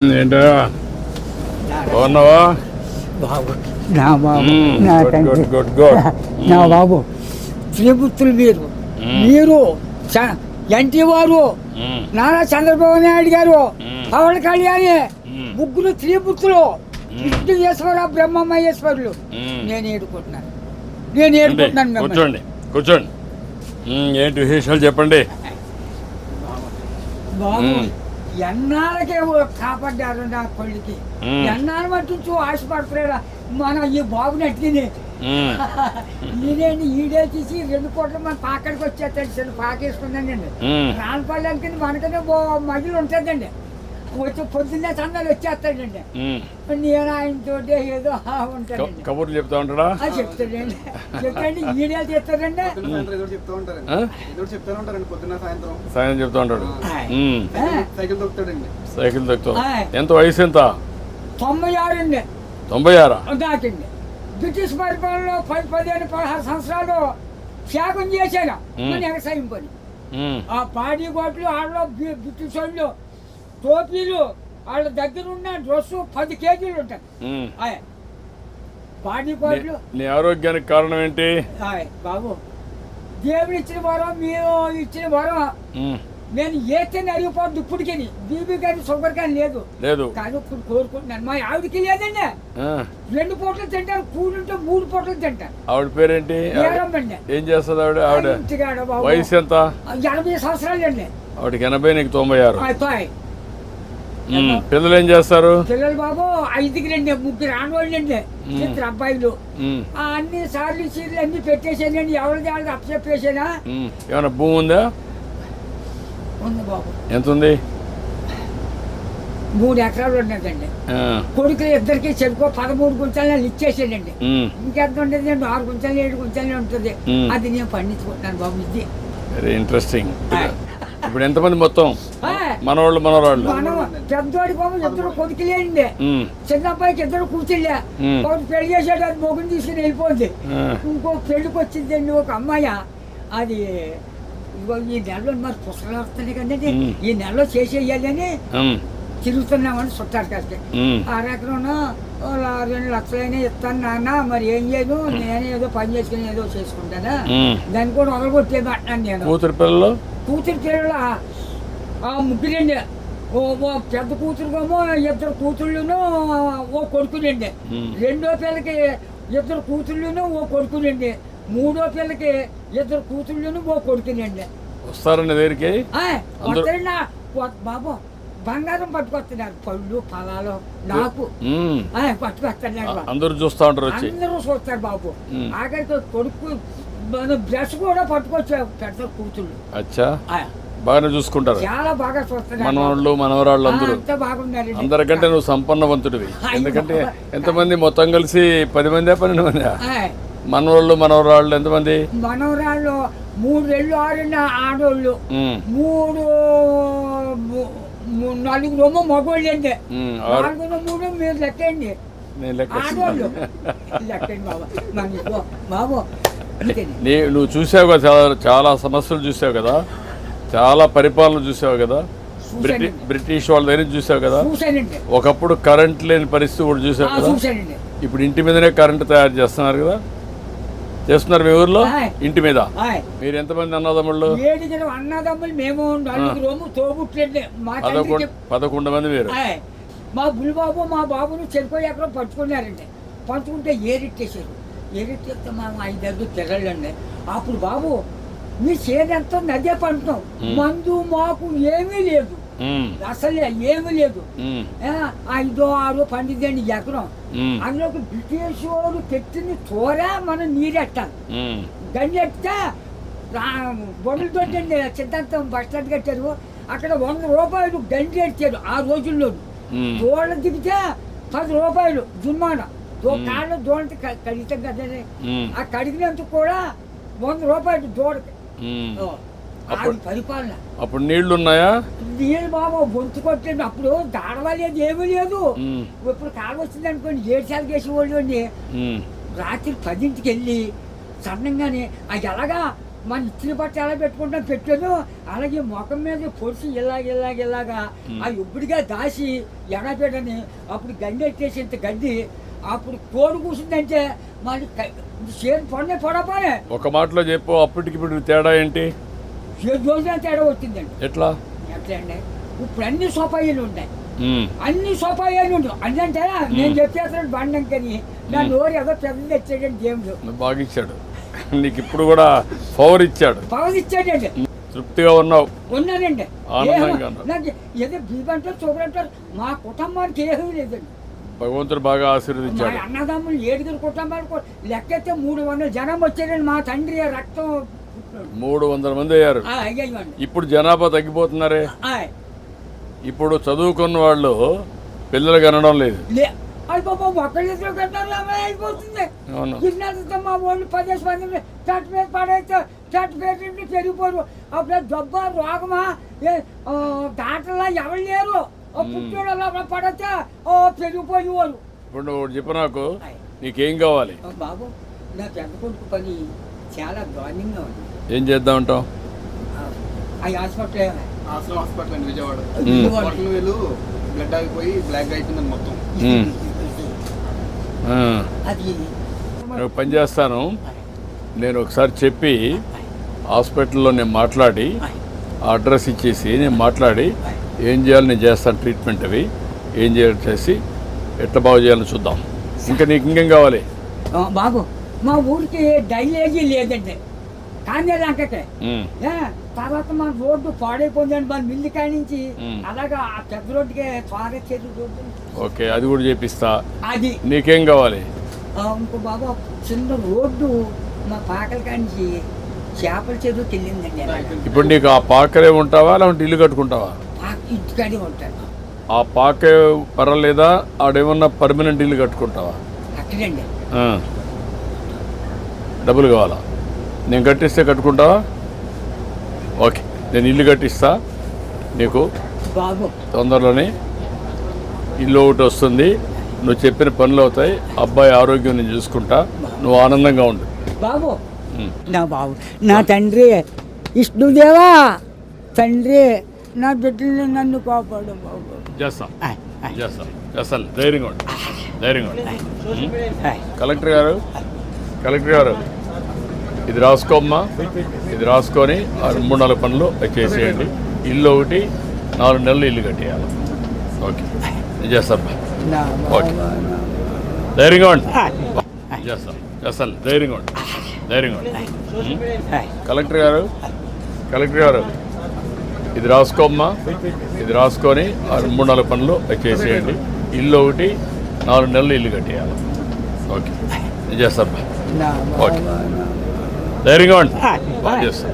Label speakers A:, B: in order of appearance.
A: ఏంటో బాగున్నావా
B: బాబు నా బాబు నా తండ్రి
A: గుడ్ గుడ్
B: నా బాబు శ్రీపుత్రులు మీరు ఎన్టీ వారు నారా చంద్రబాబు నాయుడు గారు పవన్ కళ్యాణి ముగ్గురు శ్రీపుత్రులు విష్ణుయేశ్వర బ్రహ్మమహేశ్వరులు నేను ఏడుకుంటున్నాను
A: కూర్చోండి కూర్చోండి ఏంటి విశేషాలు చెప్పండి
B: బాబు ఎన్నాళ్ళకే కాపాడ్డారు నా కొడుకి ఎన్నాళ్ళ మట్టు ఆశపడుతున్నారా మన ఈ బాబుని అట్టిని నేనేంటి ఈడే తీసి 2 కోట్ల మన పాకడికి వచ్చేస్తాడు సార్ పాకేసుకున్నానండి రానపల్లి మనకనే మగిలి ఉంటుందండి వచ్చి పొద్దున్నే సందాలు వచ్చేస్తాడండి నేను ఆయనతో ఏదో ఉంటానండి
A: కబుర్లు చెప్తా ఉంటాడా
B: చెప్తాడండి చెప్తాండి ఈడే తీస్తాడండి
A: సాయం చెప్తా ఉంటాడు సైకిల్ తొక్కుతాడు ఎంత వయసు ఎంత
B: 96 అండి
A: 96
B: దాకండి బ్రిటిష్ పరిపాలనలో 15-16 సంవత్సరాలు త్యాగం చేశాను మన వ్యవసాయం పని ఆ పాడి గోట్లు వాళ్ళలో బ్రిటిష్ వాళ్ళు టోపీలు వాళ్ళ దగ్గర ఉన్న డ్రెస్సు 10 కేజీలు ఉంటాయి పాడి గోట్లు.
A: నీ ఆరోగ్యానికి కారణం ఏంటి
B: బాబు దేవుడు ఇచ్చిన వరం మీరు ఇచ్చిన వరం నేను ఏతేనే అరిగిపోద్దు ఇప్పటికి బీబీ కానీ షుగర్ కానీ లేదు కానీ ఇప్పుడు కోరుకుంటున్నాను మా ఆవిడకి లేదండి 2 పూటలు తింటారు కూలుంటే 3 పూటలు తింటారు.
A: ఆవిడ పేరేంటి ఏం చేస్తుంది ఆవిడ వయసు ఎంత
B: 80 సంవత్సరాలు అండి
A: ఆవిడకి 80 నీకు 96 పిల్లలు ఏం చేస్తారు
B: పిల్లలు బాబు 5కి 3 ఆడవాళ్ళు అండి 2 అబ్బాయిలు అన్ని సార్లు చీరలు అన్ని పెట్టేసానండి ఎవరిది వాళ్ళకి అప్పచెప్పేసానా
A: ఏమైనా భూమి ఉందా
B: ఉంది బాబు
A: ఎంత ఉంది
B: 3 ఎకరాలు ఉన్నదండి కొడుకులు ఇద్దరికి చెరుకో 13 గుంటలు ఇచ్చేసానండి ఇంకెంత ఉండేది 6 గుంటలు 7 గుంటలే ఉంటుంది అది నేను పండించుకుంటున్నాను బాబు ఇది
A: వెరీ ఇంట్రెస్టింగ్ ఇప్పుడు ఎంతమంది మొత్తం మనవాళ్ళు మనవరాళ్ళు
B: పెద్దోడి బాబు 2 కొడుకులేండి చిన్న అబ్బాయికి 2 కూతుళ్ళే ఒకటి పెళ్లి చేసాడు అది మొగుని తీసుకుని వెళ్ళిపోయింది ఇంకో పెళ్లికి వచ్చిందండి ఒక అమ్మాయి అది ఈ నెలలో మరి పుస్తకాలు వస్తున్నాయి కదండి ఈ నెలలో చేసేయాలని తిరుగుతున్నామని చుట్టారు కలిసి 6 ఎకరం 2 లక్షలైనా ఇస్తాను నాన్న మరి ఏం చేయను నేనే ఏదో పని చేసుకుని ఏదో చేసుకుంటానా దాన్ని కూడా వదలగొట్టేది అంటున్నాను నేను.
A: కూతురు
B: పిల్లలు ముగ్గురండి ఓ పెద్ద కూతురుకేమో 2 కూతుళ్ళును ఓ కొడుకులండి రెండో పిల్లకి 2 కూతుళ్ళును ఓ కొడుకులండి మూడో పిల్లకి 2 కూతుళ్ళును ఓ కొడుకులండి.
A: వస్తారండి దగ్గరికి
B: బాబు బంగారం పట్టుకొస్తున్నారు పళ్ళు ఫలాలు నాకు పట్టుకొస్తున్నారు
A: అందరూ చూస్తా ఉంటారు
B: అందరూ చూస్తారు బాబు ఆఖరికి కొడుకు బ్రష్ కూడా పట్టుకొచ్చారు పెద్ద కూతుళ్ళు
A: బాగానే చూసుకుంటారు
B: చాలా బాగా చూస్తున్నారు
A: మనవాళ్ళు మనవరాళ్ళు అందరూ
B: బాగున్నారు
A: అందరికంటే నువ్వు సంపన్నవంతుడివి ఎందుకంటే ఎంతమంది మొత్తం కలిసి 10 మంది 12 మంది మనవాళ్ళు మనవరాళ్ళు ఎంతమంది
B: మనవరాళ్ళు 3 ఏళ్ళు 6 ఆడోళ్ళు 4 మగోళ్ళు అండి 4 మీరు లెక్కండి ఆడోళ్ళు లెక్కండి బాబు
A: నువ్వు చూసావు కదా చాలా సమస్యలు చూసావు కదా చాలా పరిపాలన చూసావు కదా బ్రిటిష్ వాళ్ళ దగ్గర చూసావు కదా ఒకప్పుడు కరెంట్ లేని పరిస్థితి కూడా చూసావు కదా ఇప్పుడు ఇంటి మీదనే కరెంట్ తయారు చేస్తున్నారు కదా చేస్తున్నారు మీ ఊర్లో ఇంటి మీద మీరు ఎంతమంది అన్నదమ్ముళ్ళు
B: 7 అన్నదమ్ములు మేము 4 తోబుట్లండి
A: 11 మంది మీరు
B: మా బుల్బాబు మా బాబును చెరుకు ఎక్కడో పంచుకున్నారండి పంచుకుంటే ఏరెట్టేశారు ఏరెట్టేస్తే మా 5 పిల్లలండి అప్పుడు బాబు మీ చేనంతా నదే పంటున్నాం మందు మాకు ఏమీ లేదు అసలే ఏమీ లేదు 5-6 పండిద్దండి ఎకరం అందులోకి బ్రిటిష్ వాళ్ళు పెట్టిన చోర మనం నీరెట్టాలి గంజెట్టే బొండలతో సిద్ధాంతం బస్ స్టాండ్ కట్టారు అక్కడ 100 రూపాయలు గంజి ఎట్టారు ఆ రోజుల్లో దోళ్ళ దిగితే 10 రూపాయలు జుర్మానా కాళ్ళు దోళ్ళకి కడిగితాం కదండి ఆ కడిగినందుకు కూడా 100 రూపాయలు దోడకి పరిపాలన.
A: అప్పుడు నీళ్లు ఉన్నాయా
B: నీళ్ళు బాబు బొంతు కొట్టండి అప్పుడు దాడవలేదు ఏమీ లేదు ఇప్పుడు కాలం వచ్చింది అనుకోండి 7 సార్లు చేసేవాళ్ళు అండి రాత్రి 10ంటికి వెళ్ళి సన్నంగానే అది ఎలాగా మన ఇచ్చిన బట్ట ఎలా పెట్టుకుంటాం పెట్టాను, అలాగే ముఖం మీద పొడిచి ఇలాగా ఆ ఇప్పుడుగా దాసి ఎడబెట్టని అప్పుడు గండి ఎట్టేసి ఇంత గడ్డి అప్పుడు తోడు కూర్చుందంటే మళ్ళీ చేరు పడపోనే.
A: ఒక మాటలో చెప్పు, అప్పటికి ఇప్పుడు తేడా ఏంటి?
B: 7 రోజుల తేడా వచ్చిందండి.
A: ఎట్లా
B: అండి ఇప్పుడు అన్ని సోపాయిలు ఉంటాయి, అన్ని సోపాయిలు ఉంటాయి. అంటే నేను చెప్పేస్తాను బండం కానీ నా నోరు ఏదో పెద్దది తెచ్చాడండి దేవుడు.
A: బాగా ఇచ్చాడు నీకు, ఇప్పుడు కూడా పవర్ ఇచ్చాడు.
B: ఇచ్చాడండి.
A: తృప్తిగా ఉన్నావు?
B: ఉన్నానండి.
A: ఆనందంగా
B: నాకు ఏదో బీబంటారు చూడంటారు, మా కుటుంబానికి ఏమీ లేదండి.
A: భగవంతుడు బాగా ఆశీర్వదించాడు.
B: మా అన్నదమ్ములు 7 కుటుంబాలు లెక్కైతే 300 జనం వచ్చారండి. మా తండ్రి రక్తం
A: 300 మంది అయ్యారు. ఇప్పుడు జనాభా తగ్గిపోతున్నారే. ఇప్పుడు చదువుకున్న వాళ్ళు పిల్లలు కనడం లేదు.
B: అయిపోతుంది. మా వాళ్ళు 10 మంది చట్టు మీద పడైతే చట్టు పెట్టి పెరిగిపోరు. అప్పుడు జబ్బ రోగమా దాంట్లో ఎవరు లేరు. పుట్టోడు పడితే పెరిగిపోయేవారు.
A: ఇప్పుడు నువ్వు చెప్పు నాకు, నీకేం కావాలి?
B: బాబు నా పెద్ద కొడుకు పని చాలా దారుణంగా ఉంది.
A: ఏం చేద్దామంటావు?
B: ఆ
C: హాస్పిటల్ అండి విజయవాడ. వీళ్ళు బ్లడ్ ఆగిపోయి బ్లాక్ అయిపోయిందని మొత్తం.
A: నేను పని చేస్తాను, నేను ఒకసారి చెప్పి హాస్పిటల్లో నేను మాట్లాడి అడ్రస్ ఇచ్చేసి నేను మాట్లాడి ఏం చేయాలి నేను చేస్తాను. ట్రీట్మెంట్ అవి ఏం చేయాలి చేసి ఎట్లా బాగు చేయాలని చూద్దాం. ఇంకా నీకు ఇంకేం కావాలి?
B: బాబు మా ఊరికి డ్రైనేజీ లేదండి, కానీ లంకకే. తర్వాత మన రోడ్డు పాడైపోయిందండి, మన మిల్లి కాడి నుంచి అలాగా ఆ పెద్ద రోడ్డుకి త్వరగా చెరువు రోడ్డు.
A: ఓకే, అది కూడా చేపిస్తా.
B: అది
A: నీకేం కావాలి?
B: ఇంకో బాబు చిన్న రోడ్డు మా పాకల కాడి నుంచి చేపల చెరువుకి వెళ్ళిందండి.
A: ఇప్పుడు నీకు ఆ పాకలే ఉంటావా లేకుంటే ఇల్లు కట్టుకుంటావా?
B: ఇంటికాడే ఉంటాను.
A: ఆ పాకే పర్వాలేదా? ఆడేమన్నా పర్మనెంట్ ఇల్లు కట్టుకుంటావా?
B: అక్కడండి.
A: డబ్బులు కావాలా? నేను కట్టిస్తే కట్టుకుంటావా? ఓకే, నేను ఇల్లు కట్టిస్తా నీకు.
B: బాబు
A: తొందరలోనే ఇల్లు ఒకటి వస్తుంది, నువ్వు చెప్పిన పనులు అవుతాయి, అబ్బాయి ఆరోగ్యం నేను చూసుకుంటా, నువ్వు ఆనందంగా ఉండు.
B: బాబు నా బాబు నా తండ్రి విష్ణుదేవా, తండ్రి నా బిడ్డల్ని నన్ను కాపాడు బాబు.
A: చేస్తాం చేస్తాం చేస్తాను. ధైర్యంగా ఉండు, ధైర్యంగా ఉండు. కలెక్టర్ గారు ఇది రాసుకోమ్మా, ఇది రాసుకొని 3-4 పనులు చేసేయండి. ఇల్లు ఒకటి 4 నెలలు ఇల్లు కట్టేయాలి. ఓకే, నేను చేస్తాను. ఓకే, ధైర్యంగా ఉండు. చేస్తాను. ధైర్యంగా ఉండు, ధైర్యంగా ఉండు. కలెక్టర్ గారు ఇది రాసుకోమ్మా, ఇది రాసుకొని 3-4 పనులు చేసేయండి. ఇల్లు ఒకటి 4 నెలలు ఇల్లు కట్టేయాలి. ఓకే, నేను చేస్తాను. ఓకే, ధైర్యంగా ఉండు. చేస్తాను.